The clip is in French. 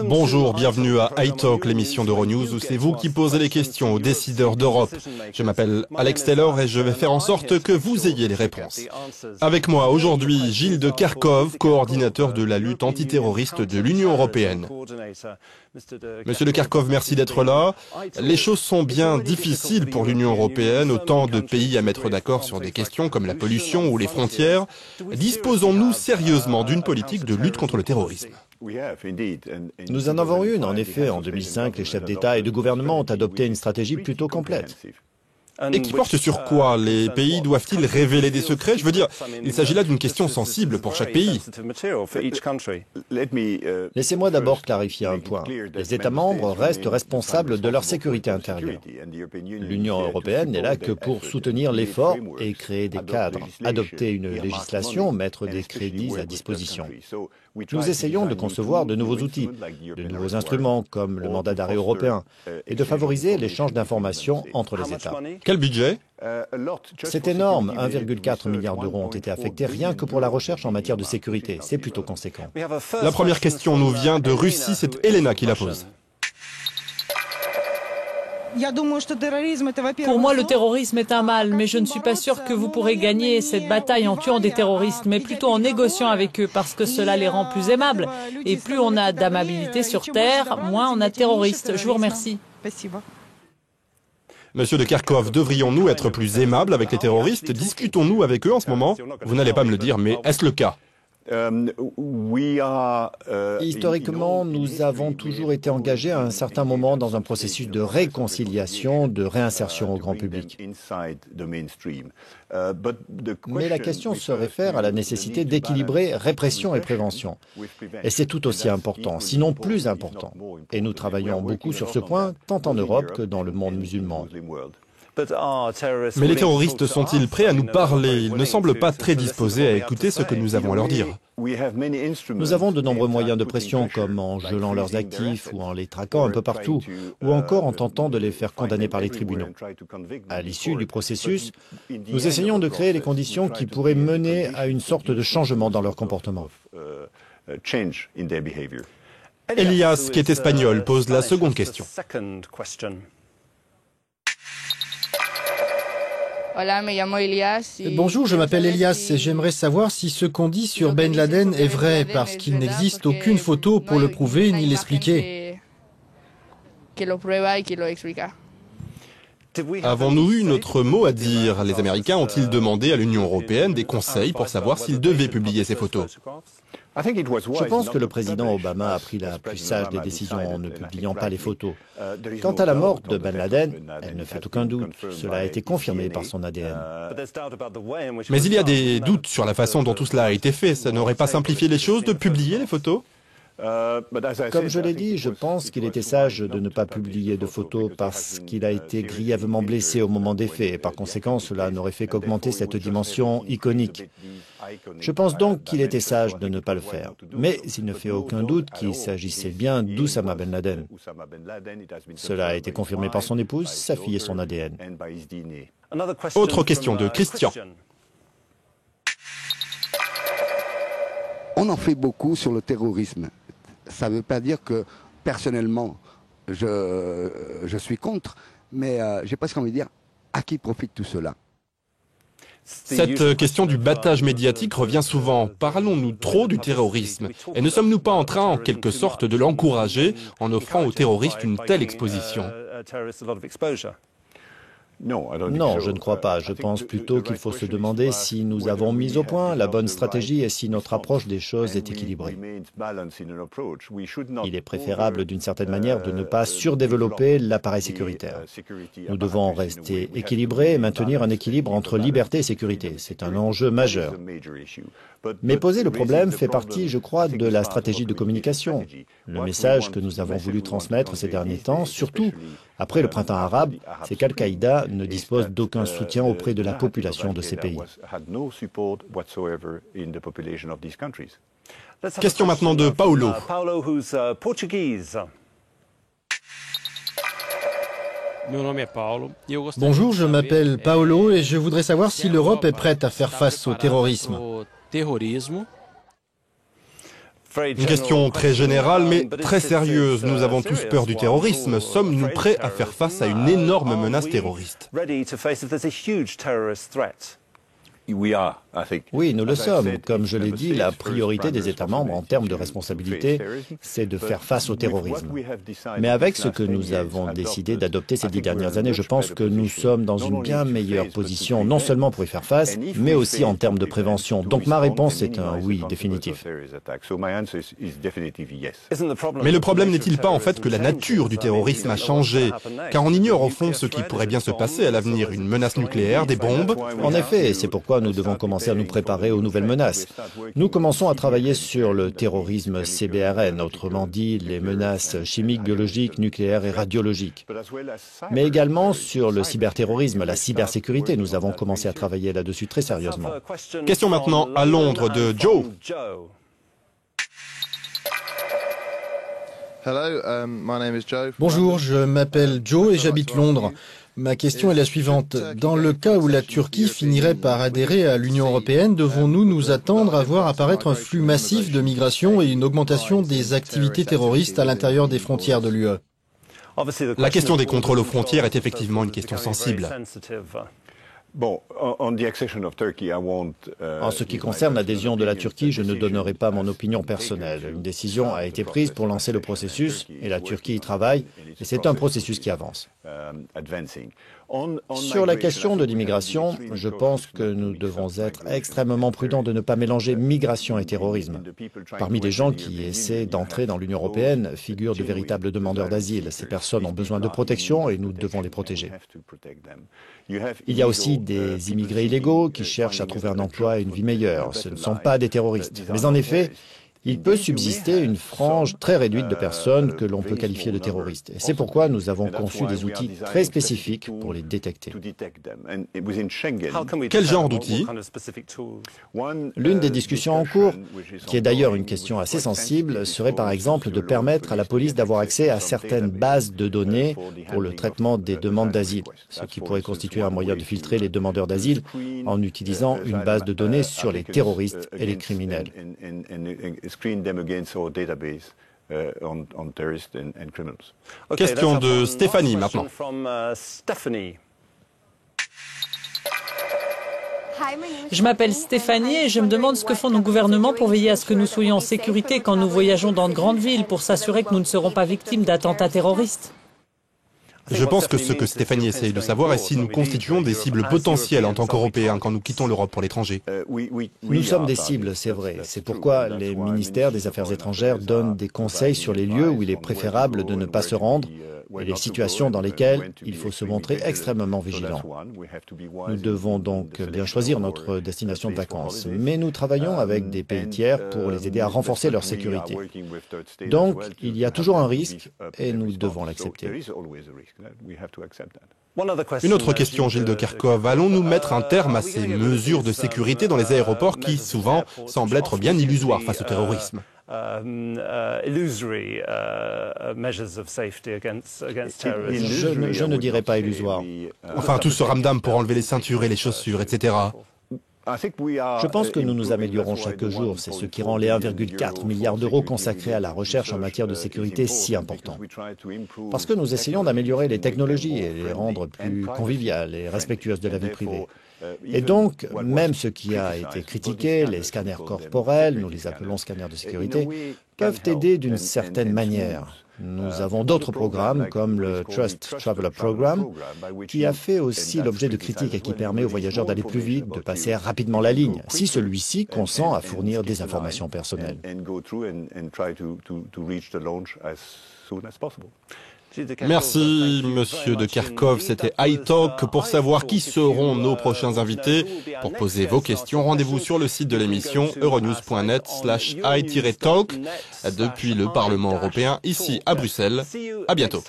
Bonjour, bienvenue à iTalk, l'émission d'Euronews où c'est vous qui posez les questions aux décideurs d'Europe. Je m'appelle Alex Taylor et je vais faire en sorte que vous ayez les réponses. Avec moi aujourd'hui, Gilles de Kerchove, coordinateur de la lutte antiterroriste de l'Union européenne. Monsieur de Kerchove, merci d'être là. Les choses sont bien difficiles pour l'Union européenne, autant de pays à mettre d'accord sur des questions comme la pollution ou les frontières. Disposons-nous sérieusement d'une politique de lutte contre le terrorisme ? Nous en avons une. En effet, en 2005, les chefs d'État et de gouvernement ont adopté une stratégie plutôt complète. Et qui porte sur quoi? Les pays doivent-ils révéler des secrets? Je veux dire, il s'agit là d'une question sensible pour chaque pays. Laissez-moi d'abord clarifier un point. Les États membres restent responsables de leur sécurité intérieure. L'Union européenne n'est là que pour soutenir l'effort et créer des cadres, adopter une législation, mettre des crédits à disposition. Nous essayons de concevoir de nouveaux outils, de nouveaux instruments comme le mandat d'arrêt européen et de favoriser l'échange d'informations entre les États. Quel budget? C'est énorme, 1,4 milliard d'euros ont été affectés rien que pour la recherche en matière de sécurité. C'est plutôt conséquent. La première question nous vient de Russie, c'est Elena qui la pose. Pour moi, le terrorisme est un mal, mais je ne suis pas sûre que vous pourrez gagner cette bataille en tuant des terroristes, mais plutôt en négociant avec eux, parce que cela les rend plus aimables. Et plus on a d'amabilité sur Terre, moins on a de terroristes. Je vous remercie. Monsieur de Kerchove, devrions-nous être plus aimables avec les terroristes? Discutons-nous avec eux en ce moment? Vous n'allez pas me le dire, mais est-ce le cas? Historiquement, nous avons toujours été engagés à un certain moment dans un processus de réconciliation, de réinsertion au grand public. Mais la question se réfère à la nécessité d'équilibrer répression et prévention. Et c'est tout aussi important, sinon plus important. Et nous travaillons beaucoup sur ce point, tant en Europe que dans le monde musulman. Mais les terroristes sont-ils prêts à nous parler? Ils ne semblent pas très disposés à écouter ce que nous avons à leur dire. Nous avons de nombreux moyens de pression, comme en gelant leurs actifs ou en les traquant un peu partout, ou encore en tentant de les faire condamner par les tribunaux. À l'issue du processus, nous essayons de créer les conditions qui pourraient mener à une sorte de changement dans leur comportement. Elias, qui est espagnol, pose la seconde question. Bonjour, je m'appelle Elias et j'aimerais savoir si ce qu'on dit sur Ben Laden est vrai, parce qu'il n'existe aucune photo pour le prouver ni l'expliquer. Avons-nous eu notre mot à dire? Les Américains ont-ils demandé à l'Union européenne des conseils pour savoir s'ils devaient publier ces photos? Je pense que le président Obama a pris la plus sage des décisions en ne publiant pas les photos. Quant à la mort de Ben Laden, elle ne fait aucun doute. Cela a été confirmé par son ADN. Mais il y a des doutes sur la façon dont tout cela a été fait. Ça n'aurait pas simplifié les choses de publier les photos? Comme je l'ai dit, je pense qu'il était sage de ne pas publier de photos parce qu'il a été grièvement blessé au moment des faits et par conséquent cela n'aurait fait qu'augmenter cette dimension iconique. Je pense donc qu'il était sage de ne pas le faire. Mais il ne fait aucun doute qu'il s'agissait bien d'Oussama Ben Laden. Cela a été confirmé par son épouse, sa fille et son ADN. Autre question de Christian. On en fait beaucoup sur le terrorisme. Ça ne veut pas dire que, personnellement, je suis contre, mais j'ai presque envie de dire, à qui profite tout cela? Cette question du battage médiatique revient souvent. Parlons-nous trop du terrorisme? Et ne sommes-nous pas en train, en quelque sorte, de l'encourager en offrant aux terroristes une telle exposition? Non, je ne crois pas. Je pense plutôt qu'il faut se demander si nous avons mis au point la bonne stratégie et si notre approche des choses est équilibrée. Il est préférable d'une certaine manière de ne pas surdévelopper l'appareil sécuritaire. Nous devons rester équilibrés et maintenir un équilibre entre liberté et sécurité. C'est un enjeu majeur. Mais poser le problème fait partie, je crois, de la stratégie de communication. Le message que nous avons voulu transmettre ces derniers temps, surtout après le printemps arabe, c'est qu'Al-Qaïda ne dispose d'aucun soutien auprès de la population de ces pays. Question maintenant de Paulo. Bonjour, je m'appelle Paolo et je voudrais savoir si l'Europe est prête à faire face au terrorisme. Une question très générale, mais très sérieuse. Nous avons tous peur du terrorisme. Sommes-nous prêts à faire face à une énorme menace terroriste? Oui, nous le sommes. Comme je l'ai dit, la priorité des États membres en termes de responsabilité, c'est de faire face au terrorisme. Mais avec ce que nous avons décidé d'adopter ces 10 dernières années, je pense que nous sommes dans une bien meilleure position, non seulement pour y faire face, mais aussi en termes de prévention. Donc ma réponse est un oui définitif. Mais le problème n'est-il pas en fait que la nature du terrorisme a changé? Car on ignore au fond ce qui pourrait bien se passer à l'avenir, une menace nucléaire, des bombes. En effet, c'est pourquoi nous devons commencer à nous préparer aux nouvelles menaces. Nous commençons à travailler sur le terrorisme CBRN, autrement dit les menaces chimiques, biologiques, nucléaires et radiologiques. Mais également sur le cyberterrorisme, la cybersécurité. Nous avons commencé à travailler là-dessus très sérieusement. Question maintenant à Londres de Joe. Bonjour, je m'appelle Joe et j'habite Londres. Ma question est la suivante. Dans le cas où la Turquie finirait par adhérer à l'Union européenne, devons-nous nous attendre à voir apparaître un flux massif de migration et une augmentation des activités terroristes à l'intérieur des frontières de l'UE? La question des contrôles aux frontières est effectivement une question sensible. En ce qui concerne l'adhésion de la Turquie, je ne donnerai pas mon opinion personnelle. Une décision a été prise pour lancer le processus et la Turquie y travaille et c'est un processus qui avance. Sur la question de l'immigration, je pense que nous devons être extrêmement prudents de ne pas mélanger migration et terrorisme. Parmi les gens qui essaient d'entrer dans l'Union européenne figurent de véritables demandeurs d'asile. Ces personnes ont besoin de protection et nous devons les protéger. Il y a aussi des immigrés illégaux qui cherchent à trouver un emploi et une vie meilleure. Ce ne sont pas des terroristes. Mais en effet, il peut subsister une frange très réduite de personnes que l'on peut qualifier de terroristes. Et c'est pourquoi nous avons conçu des outils très spécifiques pour les détecter. Quel genre d'outils? L'une des discussions en cours, qui est d'ailleurs une question assez sensible, serait par exemple de permettre à la police d'avoir accès à certaines bases de données pour le traitement des demandes d'asile, ce qui pourrait constituer un moyen de filtrer les demandeurs d'asile en utilisant une base de données sur les terroristes et les criminels. Question de Stéphanie maintenant. Je m'appelle Stéphanie et je me demande ce que font nos gouvernements pour veiller à ce que nous soyons en sécurité quand nous voyageons dans de grandes villes pour s'assurer que nous ne serons pas victimes d'attentats terroristes. Je pense que ce que Stéphanie essaye de savoir est si nous constituons des cibles potentielles en tant qu'Européens quand nous quittons l'Europe pour l'étranger. Nous sommes des cibles, c'est vrai. C'est pourquoi les ministères des Affaires étrangères donnent des conseils sur les lieux où il est préférable de ne pas se rendre et les situations dans lesquelles il faut se montrer extrêmement vigilant. Nous devons donc bien choisir notre destination de vacances, mais nous travaillons avec des pays tiers pour les aider à renforcer leur sécurité. Donc, il y a toujours un risque et nous devons l'accepter. Une autre question, Gilles de Kerkhove. Allons-nous mettre un terme à ces mesures de sécurité dans les aéroports qui, souvent, semblent être bien illusoires face au terrorisme? Je ne dirais pas illusoire. Enfin, tout ce ramdam pour enlever les ceintures et les chaussures, etc. Je pense que nous nous améliorons chaque jour. C'est ce qui rend les 1,4 milliard d'euros consacrés à la recherche en matière de sécurité si importants. Parce que nous essayons d'améliorer les technologies et les rendre plus conviviales et respectueuses de la vie privée. Et donc, même ce qui a été critiqué, les scanners corporels, nous les appelons scanners de sécurité, peuvent aider d'une certaine manière. Nous avons d'autres programmes comme le Trust Traveler Program qui a fait aussi l'objet de critiques et qui permet aux voyageurs d'aller plus vite, de passer rapidement la ligne, si celui-ci consent à fournir des informations personnelles. Merci, Monsieur de Kerkhove. C'était iTalk. Pour savoir qui seront nos prochains invités, pour poser vos questions, rendez-vous sur le site de l'émission euronews.net/i-talk depuis le Parlement européen, ici à Bruxelles. À bientôt.